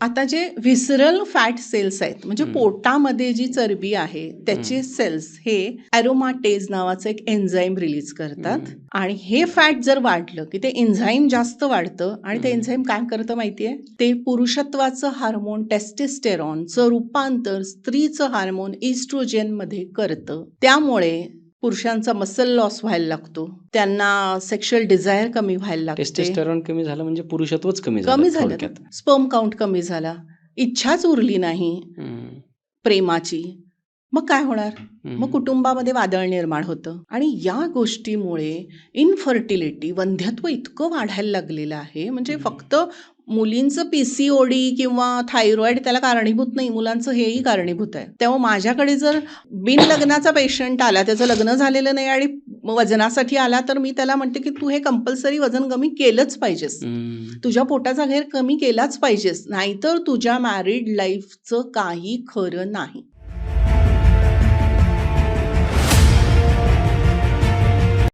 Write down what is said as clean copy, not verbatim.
आता जे visceral fat cells आहेत म्हणजे पोटामध्ये जी चरबी आहे त्याचे सेल्स हे ॲरोमाटेज नावाचं एक एन्झाईम रिलीज करतात आणि हे फॅट जर वाढलं की ते एन्झाईम जास्त वाढतं आणि ते एन्झाईम काय करतं माहितीये, ते पुरुषत्वाचं हार्मोन टेस्टेस्टेरॉनचं रूपांतर स्त्रीचं हार्मोन इस्ट्रोजेन मध्ये करतं. त्यामुळे पुरुषांचा मसल लॉस व्हायला लागतो, त्यांना सेक्शुअल डिझायर कमी व्हायला लागते. टेस्टोस्टेरॉन कमी झालं म्हणजे पुरुषत्वच कमी झालं कमी झालं, थोडक्यात. स्पर्म काउंट कमी झाला, इच्छाच उरली नाही प्रेमाची, मग काय होणार? मग कुटुंबामध्ये वादळ निर्माण होतं आणि या गोष्टीमुळे इनफर्टिलिटी, वंध्यत्व इतकं वाढायला लागलेलं आहे. म्हणजे फक्त मुलींचं पीसीओडी किंवा थायरॉइड त्याला कारणीभूत नाही, मुलांचं हेही कारणीभूत आहे. तेव्हा माझ्याकडे जर बिन लग्नाचा पेशंट आला, त्याचं लग्न झालेलं नाही आणि वजनासाठी आला, तर मी त्याला म्हणते की तू हे कंपल्सरी वजन कमी केलंच पाहिजेस, तुझ्या पोटाचा घेर कमी केलाच पाहिजेस, नाहीतर तुझ्या मॅरिड लाईफचं काही खरं नाही.